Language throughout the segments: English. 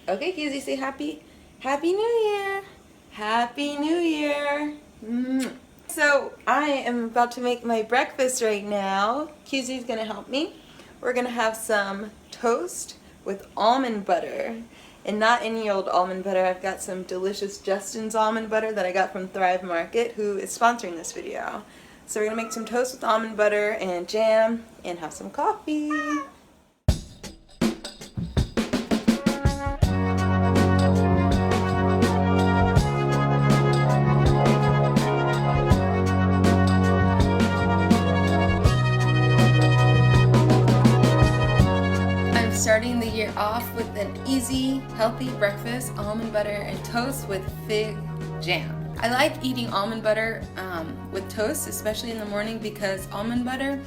Okay, Kizzy, say Happy New Year. Happy New Year. So I am about to make my breakfast right now. Kizzy's gonna help me. We're gonna have some toast with almond butter. And not any old almond butter. I've got some delicious Justin's almond butter that I got from Thrive Market, who is sponsoring this video. So we're gonna make some toast with almond butter and jam and have some coffee. Starting the year off with an easy, healthy breakfast, almond butter and toast with fig jam. I like eating almond butter with toast, especially in the morning, because almond butter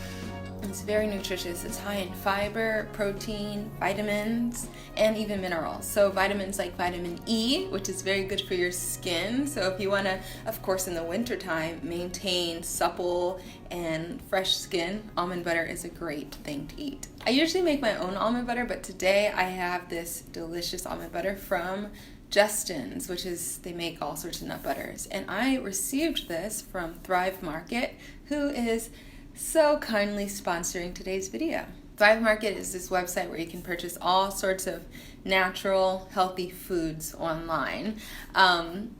is very nutritious. It's high in fiber, protein, vitamins, and even minerals. So vitamins like vitamin E, which is very good for your skin. So if you want to, of course, in the wintertime, maintain supple and fresh skin, almond butter is a great thing to eat. I usually make my own almond butter, but today I have this delicious almond butter from Justin's, which is, they make all sorts of nut butters. And I received this from Thrive Market, who is so kindly sponsoring today's video. Thrive Market is this website where you can purchase all sorts of natural, healthy foods online.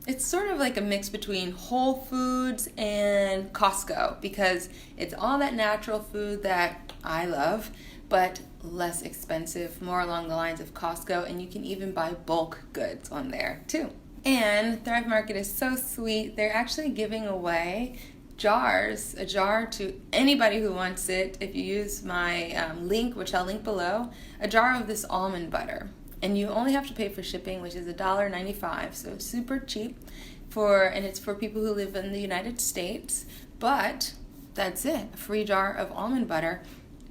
It's sort of like a mix between Whole Foods and Costco, because it's all that natural food that I love, but less expensive, more along the lines of Costco, and you can even buy bulk goods on there too. And Thrive Market is so sweet. They're actually giving away a jar to anybody who wants it. If you use my link, which I'll link below, a jar of this almond butter. And you only have to pay for shipping, which is $1.95, so super cheap, and it's for people who live in the United States. But that's it, a free jar of almond butter,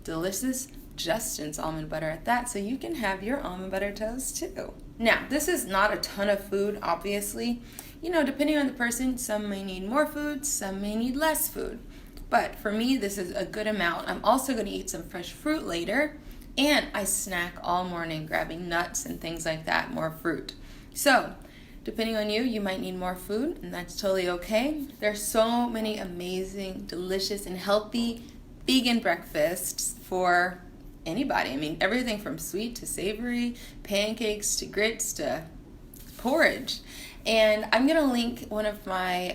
delicious Justin's almond butter at that, so you can have your almond butter toast too. Now, this is not a ton of food, obviously. You know, depending on the person, some may need more food, some may need less food. But for me, this is a good amount. I'm also going to eat some fresh fruit later, and I snack all morning, grabbing nuts and things like that, more fruit. So, depending on you, you might need more food, and that's totally okay. There's so many amazing, delicious, and healthy vegan breakfasts for anybody. I mean, everything from sweet to savory, pancakes to grits to porridge. And I'm going to link one of my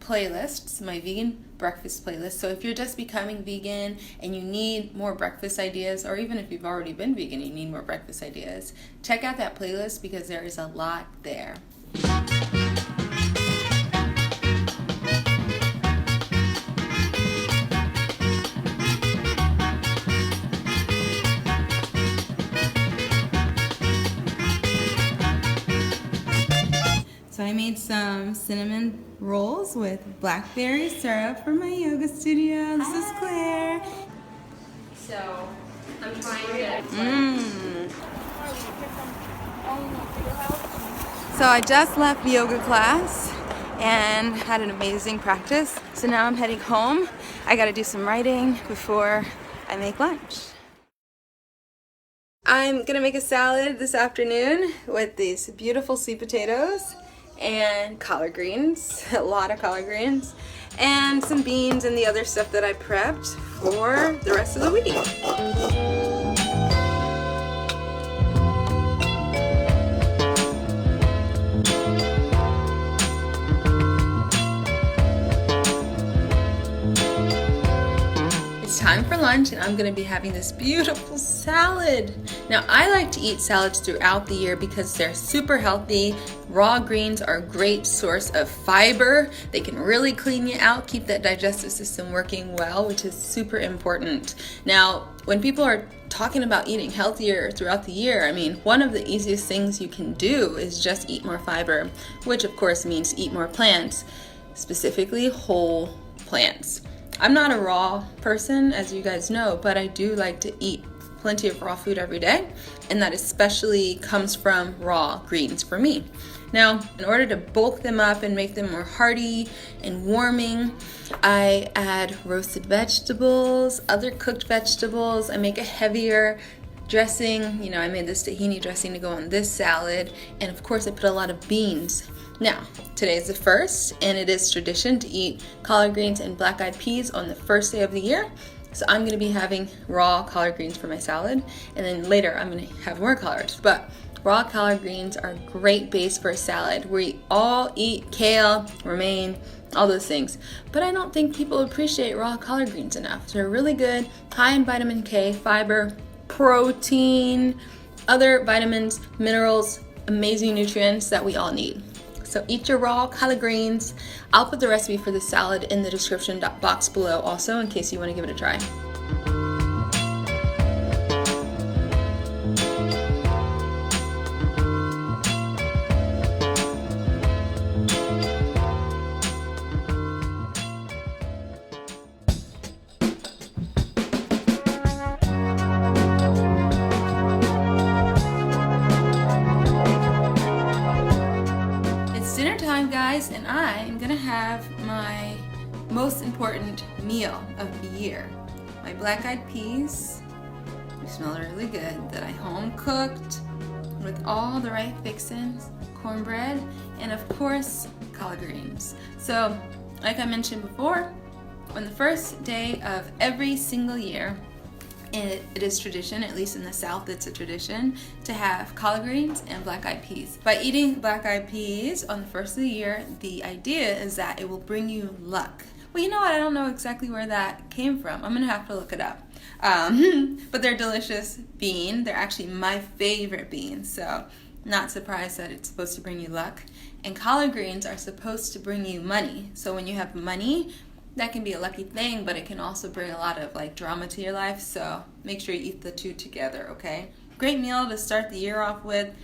playlists, my vegan breakfast playlist. So if you're just becoming vegan and you need more breakfast ideas, or even if you've already been vegan and you need more breakfast ideas, check out that playlist because there is a lot there. So I made some cinnamon rolls with blackberry syrup for my yoga studio. This is Claire. So I'm trying to. So I just left yoga class and had an amazing practice. So now I'm heading home. I got to do some writing before I make lunch. I'm gonna make a salad this afternoon with these beautiful sweet potatoes and collard greens, a lot of collard greens, and some beans and the other stuff that I prepped for the rest of the week. Time for lunch, and I'm going to be having this beautiful salad. Now, I like to eat salads throughout the year because they're super healthy. Raw greens are a great source of fiber. They can really clean you out, keep that digestive system working well, which is super important. Now, when people are talking about eating healthier throughout the year, I mean, one of the easiest things you can do is just eat more fiber, which of course means eat more plants, specifically whole plants. I'm not a raw person, as you guys know, but I do like to eat plenty of raw food every day, and that especially comes from raw greens for me. Now, in order to bulk them up and make them more hearty and warming, I add roasted vegetables, other cooked vegetables. I make a heavier dressing. You know, I made this tahini dressing to go on this salad, and of course I put a lot of beans. Now, today is the 1st, and it is tradition to eat collard greens and black-eyed peas on the 1st day of the year. So I'm gonna be having raw collard greens for my salad, and then later I'm gonna have more collards. But raw collard greens are a great base for a salad. We all eat kale, romaine, all those things. But I don't think people appreciate raw collard greens enough. They're really good, high in vitamin K, fiber, protein, other vitamins, minerals, amazing nutrients that we all need. So eat your raw collard greens. I'll put the recipe for the salad in the description box below also in case you want to give it a try. Dinner time, guys, and I am gonna have my most important meal of the year. My black-eyed peas, they smell really good, that I home cooked with all the right fixings, cornbread, and of course, collard greens. So, like I mentioned before, on the 1st day of every single year, it is tradition, at least in the South it's a tradition, to have collard greens and black-eyed peas. By eating black-eyed peas on the 1st of the year, the idea is that it will bring you luck. Well, you know what, I don't know exactly where that came from. I'm gonna have to look it up. But they're delicious bean. They're actually my favorite beans, so not surprised that it's supposed to bring you luck. And collard greens are supposed to bring you money. So when you have money, that can be a lucky thing, but it can also bring a lot of like drama to your life, so make sure you eat the two together, okay? Great meal to start the year off with,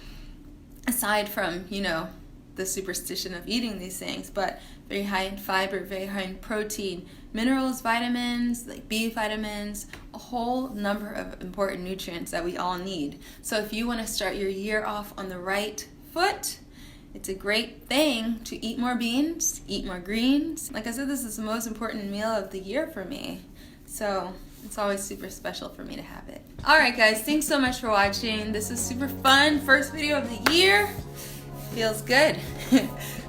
aside from, you know, the superstition of eating these things, but very high in fiber, very high in protein, minerals, vitamins, like B vitamins, a whole number of important nutrients that we all need. So if you want to start your year off on the right foot, it's a great thing to eat more beans, eat more greens. Like I said, this is the most important meal of the year for me. So it's always super special for me to have it. Alright guys, thanks so much for watching. This is super fun. First video of the year. Feels good.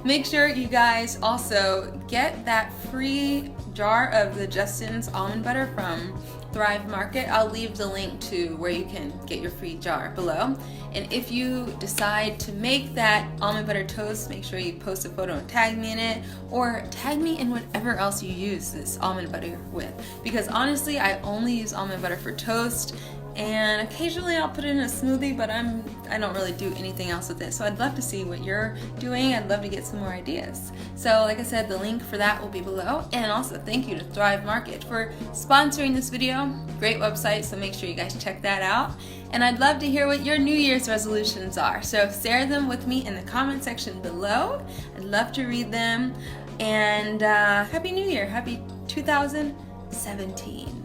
Make sure you guys also get that free jar of the Justin's almond butter from Thrive Market. I'll leave the link to where you can get your free jar below. And if you decide to make that almond butter toast, make sure you post a photo and tag me in it, or tag me in whatever else you use this almond butter with. Because honestly, I only use almond butter for toast, and occasionally I'll put it in a smoothie, but I don't really do anything else with it. So I'd love to see what you're doing. I'd love to get some more ideas. So like I said, the link for that will be below. And also thank you to Thrive Market for sponsoring this video. Great website, so make sure you guys check that out. And I'd love to hear what your New Year's resolutions are. So share them with me in the comment section below. I'd love to read them. And Happy New Year, happy 2017.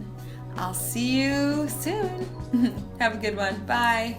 I'll see you soon. Have a good one. Bye.